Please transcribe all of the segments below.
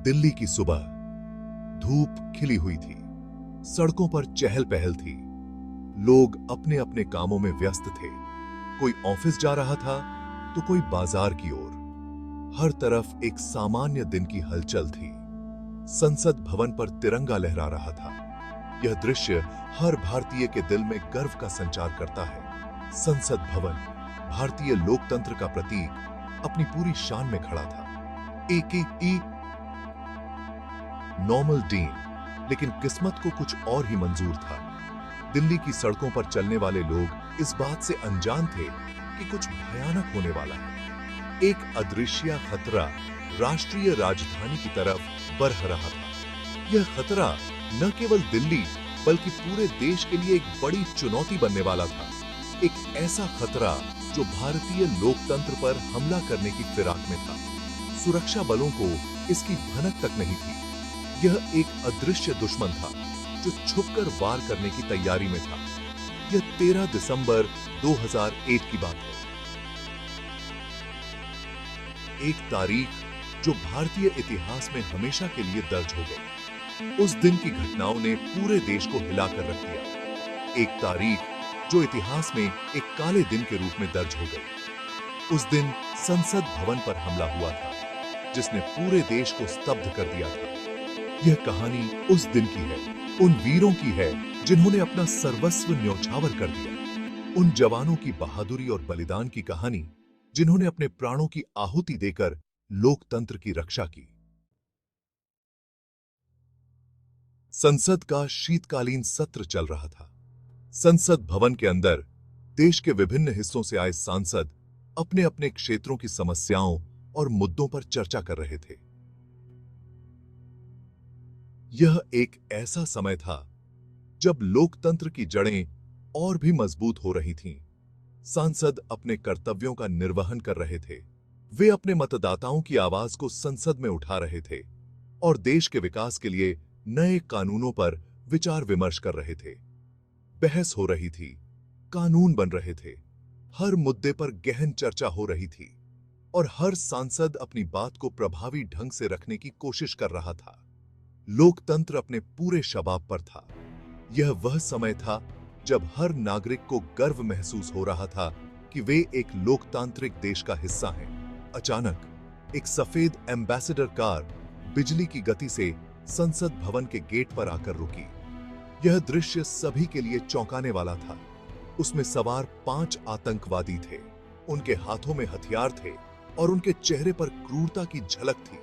दिल्ली की सुबह। धूप खिली हुई थी। सड़कों पर चहल पहल थी। लोग अपने अपने कामों में व्यस्त थे। कोई ऑफिस जा रहा था तो कोई बाजार की ओर। हर तरफ एक सामान्य दिन की हलचल थी। संसद भवन पर तिरंगा लहरा रहा था। यह दृश्य हर भारतीय के दिल में गर्व का संचार करता है। संसद भवन भारतीय लोकतंत्र का प्रतीक अपनी पूरी शान में खड़ा था। एक नॉर्मल डे, लेकिन किस्मत को कुछ और ही मंजूर था। दिल्ली की सड़कों पर चलने वाले लोग इस बात से अनजान थे कि कुछ भयानक होने वाला है। एक अदृश्य खतरा राष्ट्रीय राजधानी की तरफ बढ़ रहा था। यह खतरा न केवल दिल्ली बल्कि पूरे देश के लिए एक बड़ी चुनौती बनने वाला था। एक ऐसा खतरा जो भारतीय लोकतंत्र पर हमला करने की फिराक में था। सुरक्षा बलों को इसकी भनक तक नहीं थी। यह एक अदृश्य दुश्मन था जो छुपकर वार करने की तैयारी में था। यह 13 दिसंबर 2001 की बात है। एक तारीख जो भारतीय इतिहास में हमेशा के लिए दर्ज हो गई। उस दिन की घटनाओं ने पूरे देश को हिलाकर रख दिया। एक तारीख जो इतिहास में एक काले दिन के रूप में दर्ज हो गई। उस दिन संसद भवन पर हमला हुआ था जिसने पूरे देश को स्तब्ध कर दिया था। यह कहानी उस दिन की है, उन वीरों की है जिन्होंने अपना सर्वस्व न्यौछावर कर दिया। उन जवानों की बहादुरी और बलिदान की कहानी जिन्होंने अपने प्राणों की आहुति देकर लोकतंत्र की रक्षा की। संसद का शीतकालीन सत्र चल रहा था। संसद भवन के अंदर देश के विभिन्न हिस्सों से आए सांसद अपने अपने क्षेत्रों की समस्याओं और मुद्दों पर चर्चा कर रहे थे। यह एक ऐसा समय था जब लोकतंत्र की जड़ें और भी मजबूत हो रही थीं। सांसद अपने कर्तव्यों का निर्वहन कर रहे थे। वे अपने मतदाताओं की आवाज को संसद में उठा रहे थे और देश के विकास के लिए नए कानूनों पर विचार विमर्श कर रहे थे। बहस हो रही थी, कानून बन रहे थे, हर मुद्दे पर गहन चर्चा हो रही थी और हर सांसद अपनी बात को प्रभावी ढंग से रखने की कोशिश कर रहा था। लोकतंत्र अपने पूरे शबाब पर था। यह वह समय था जब हर नागरिक को गर्व महसूस हो रहा था कि वे एक लोकतांत्रिक देश का हिस्सा हैं। अचानक एक सफेद एम्बेसडर कार बिजली की गति से संसद भवन के गेट पर आकर रुकी। यह दृश्य सभी के लिए चौंकाने वाला था। उसमें सवार 5 आतंकवादी थे। उनके हाथों में हथियार थे और उनके चेहरे पर क्रूरता की झलक थी।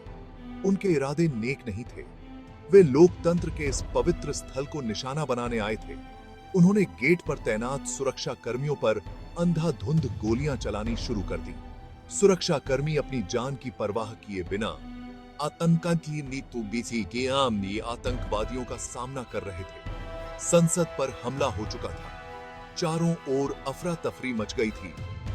उनके इरादे नेक नहीं थे। वे लोकतंत्र के इस पवित्र स्थल को निशाना बनाने आए थे। उन्होंने गेट पर तैनात सुरक्षा कर्मियों पर अंधाधुंध गोलियां चलानी शुरू कर दी। सुरक्षा कर्मी अपनी जान की परवाह किए बिना आतंकवादियों का सामना कर रहे थे। संसद पर हमला हो चुका था। चारों ओर अफरा तफरी मच गई थी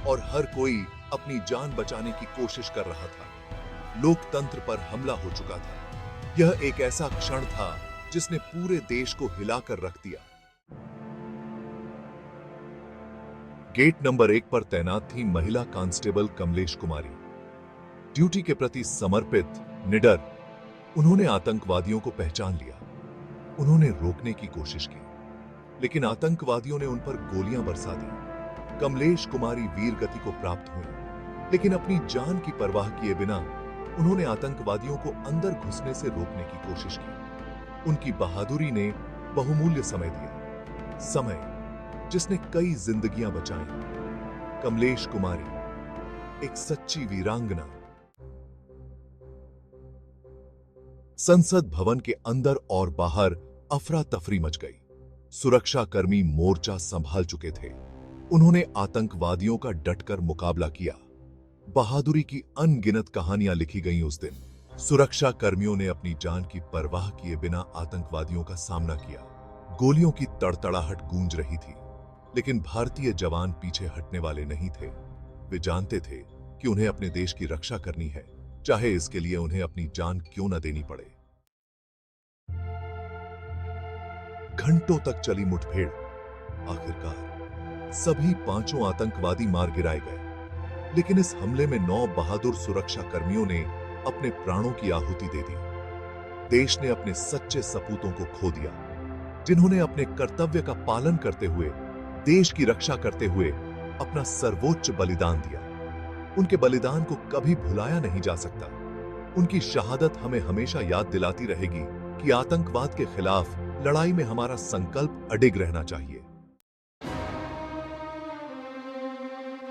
और हर कोई अपनी जान बचाने की कोशिश कर रहा था। लोकतंत्र पर हमला हो चुका था। यह एक ऐसा क्षण था जिसने पूरे देश को हिलाकर रख दिया। गेट नंबर 1 पर तैनात थी महिला कांस्टेबल कमलेश कुमारी। ड्यूटी के प्रति समर्पित, निडर। उन्होंने आतंकवादियों को पहचान लिया। उन्होंने रोकने की कोशिश की, लेकिन आतंकवादियों ने उन पर गोलियां बरसा दी। कमलेश कुमारी वीर गति को प्राप्त हुई, लेकिन अपनी जान की परवाह किए बिना उन्होंने आतंकवादियों को अंदर घुसने से रोकने की कोशिश की। उनकी बहादुरी ने बहुमूल्य समय दिया, समय जिसने कई जिंदगियां बचाई। कमलेश कुमारी एक सच्ची वीरांगना। संसद भवन के अंदर और बाहर अफरा तफरी मच गई। सुरक्षा कर्मी मोर्चा संभाल चुके थे। उन्होंने आतंकवादियों का डटकर मुकाबला किया। बहादुरी की अनगिनत कहानियां लिखी गईं उस दिन। सुरक्षा कर्मियों ने अपनी जान की परवाह किए बिना आतंकवादियों का सामना किया। गोलियों की तड़तड़ाहट गूंज रही थी, लेकिन भारतीय जवान पीछे हटने वाले नहीं थे। वे जानते थे कि उन्हें अपने देश की रक्षा करनी है, चाहे इसके लिए उन्हें अपनी जान क्यों न देनी पड़े। घंटों तक चली मुठभेड़। आखिरकार सभी 5 आतंकवादी मार गिराए गए, लेकिन इस हमले में 9 बहादुर सुरक्षा कर्मियों ने अपने प्राणों की आहुति दे दी। देश ने अपने सच्चे सपूतों को खो दिया, जिन्होंने अपने कर्तव्य का पालन करते हुए, देश की रक्षा करते हुए अपना सर्वोच्च बलिदान दिया। उनके बलिदान को कभी भुलाया नहीं जा सकता। उनकी शहादत हमें हमेशा याद दिलाती रहेगी कि आतंकवाद के खिलाफ लड़ाई में हमारा संकल्प अडिग रहना चाहिए।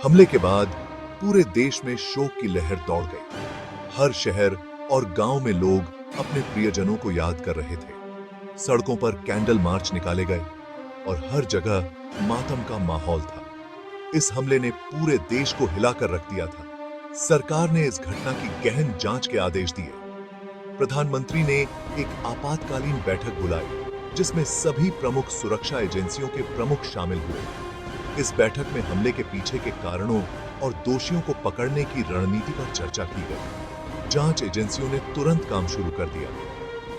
हमले के बाद पूरे देश में शोक की लहर दौड़ गई। हर शहर और गांव में लोग अपने प्रियजनों को याद कर रहे थे। सड़कों पर कैंडल मार्च निकाले गए और हर जगह मातम का माहौल था। इस हमले ने पूरे देश को हिलाकर रख दिया था। सरकार ने इस घटना की गहन जांच के आदेश दिए। प्रधानमंत्री ने एक आपातकालीन बैठक बुलाई, जिसमें सभी प्रमुख सुरक्षा एजेंसियों के प्रमुख शामिल हुए। इस बैठक में हमले के पीछे के कारणों और दोषियों को पकड़ने की रणनीति पर चर्चा की गई। जांच एजेंसियों ने तुरंत काम शुरू कर दिया।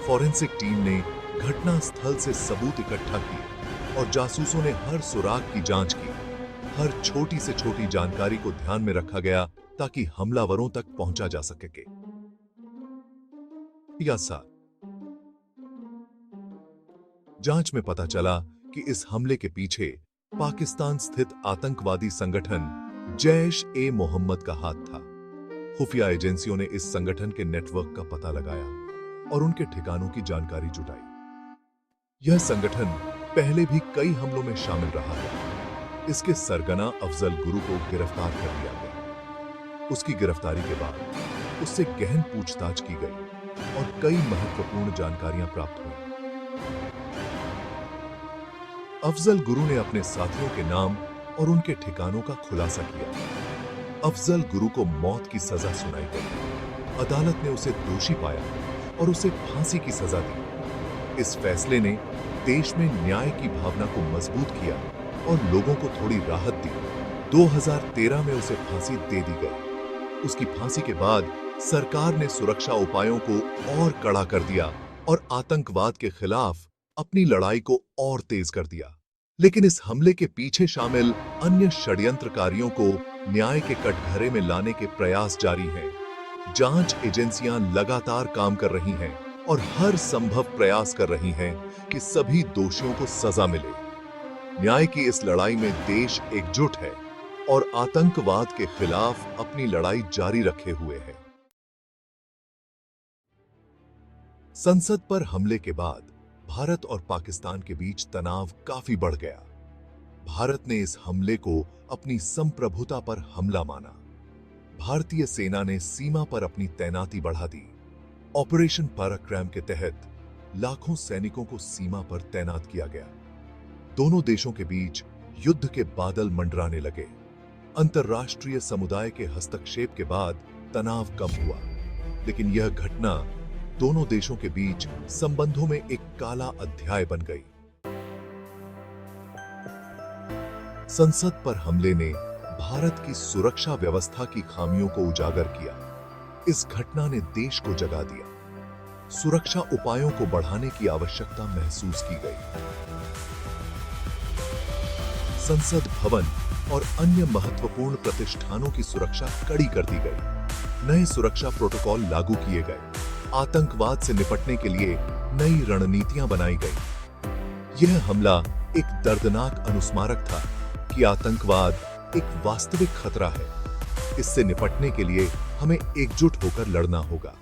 फॉरेंसिक टीम ने घटना स्थल से सबूत इकट्ठा किए और जासूसों ने हर सुराग की जांच की। हर छोटी से छोटी जानकारी को ध्यान में रखा गया ताकि हमलावरों तक पहुंचा जा सके। जांच में पता चला कि इस हमले के पीछे पाकिस्तान स्थित आतंकवादी संगठन जैश-ए-मोहम्मद का हाथ था। खुफिया एजेंसियों ने इस संगठन के नेटवर्क का पता लगाया और उनके ठिकानों की जानकारी जुटाई। यह संगठन पहले भी कई हमलों में शामिल रहा है। इसके सरगना अफजल गुरु को गिरफ्तार कर लिया गया। उसकी गिरफ्तारी के बाद उससे गहन पूछताछ की गई और कई महत्वपूर्ण जानकारियां प्राप्त हुई। अफजल गुरु ने अपने साथियों के नाम और उनके ठिकानों का खुलासा किया। अफजल गुरु को मौत की सजा सुनाई गई। अदालत ने उसे दोषी पाया और उसे फांसी की सजा दी। इस फैसले ने देश में न्याय की भावना को मजबूत किया और लोगों को थोड़ी राहत दी। 2013 में उसे फांसी दे दी गई। उसकी फांसी के बाद सरकार ने सुरक्षा उपायों को और कड़ा कर दिया और आतंकवाद के खिलाफ अपनी लड़ाई को और तेज कर दिया। लेकिन इस हमले के पीछे शामिल अन्य षड्यंत्रकारियों को न्याय के कटघरे में लाने के प्रयास जारी हैं। जांच एजेंसियां लगातार काम कर रही हैं और हर संभव प्रयास कर रही हैं कि सभी दोषियों को सजा मिले। न्याय की इस लड़ाई में देश एकजुट है और आतंकवाद के खिलाफ अपनी लड़ाई जारी रखे हुए है। संसद पर हमले के बाद भारत और पाकिस्तान के बीच तनाव काफी बढ़ गया। भारत ने इस हमले को अपनी संप्रभुता पर हमला माना। भारतीय सेना ने सीमा पर अपनी तैनाती बढ़ा दी। ऑपरेशन पराक्रम के तहत लाखों सैनिकों को सीमा पर तैनात किया गया। दोनों देशों के बीच युद्ध के बादल मंडराने लगे। अंतर्राष्ट्रीय समुदाय के हस्तक्षेप के बाद तनाव कम हुआ, लेकिन यह घटना दोनों देशों के बीच संबंधों में एक काला अध्याय बन गई। संसद पर हमले ने भारत की सुरक्षा व्यवस्था की खामियों को उजागर किया। इस घटना ने देश को जगा दिया। सुरक्षा उपायों को बढ़ाने की आवश्यकता महसूस की गई। संसद भवन और अन्य महत्वपूर्ण प्रतिष्ठानों की सुरक्षा कड़ी कर दी गई। नए सुरक्षा प्रोटोकॉल लागू किए गए। आतंकवाद से निपटने के लिए नई रणनीतियां बनाई गई। यह हमला एक दर्दनाक अनुस्मारक था कि आतंकवाद एक वास्तविक खतरा है। इससे निपटने के लिए हमें एकजुट होकर लड़ना होगा।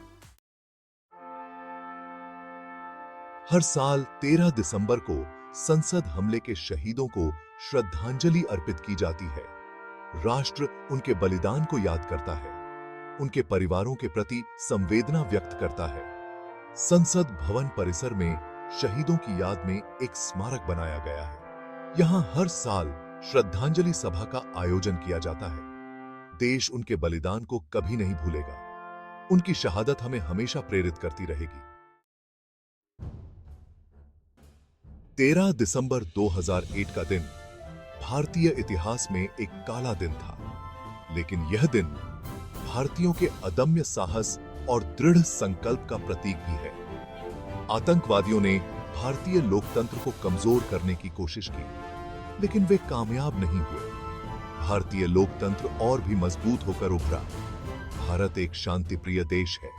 हर साल 13 दिसंबर को संसद हमले के शहीदों को श्रद्धांजलि अर्पित की जाती है। राष्ट्र उनके बलिदान को याद करता है, उनके परिवारों के प्रति संवेदना व्यक्त करता है। संसद भवन परिसर में शहीदों की याद में एक स्मारक बनाया गया है। यहां हर साल श्रद्धांजलि सभा का आयोजन किया जाता है। देश उनके बलिदान को कभी नहीं भूलेगा। उनकी शहादत हमें हमेशा प्रेरित करती रहेगी। 13 दिसंबर 2001 का दिन भारतीय इतिहास में एक काला दिन था, लेकिन यह दिन भारतीयों के अदम्य साहस और दृढ़ संकल्प का प्रतीक भी है। आतंकवादियों ने भारतीय लोकतंत्र को कमजोर करने की कोशिश की, लेकिन वे कामयाब नहीं हुए। भारतीय लोकतंत्र और भी मजबूत होकर उभरा। भारत एक शांतिप्रिय देश है।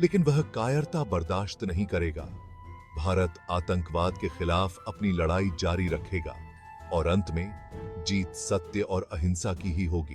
लेकिन वह कायरता बर्दाश्त नहीं करेगा। भारत आतंकवाद के खिलाफ अपनी लड़ाई जारी रखेगा और अंत में जीत सत्य और अहिंसा की ही होगी।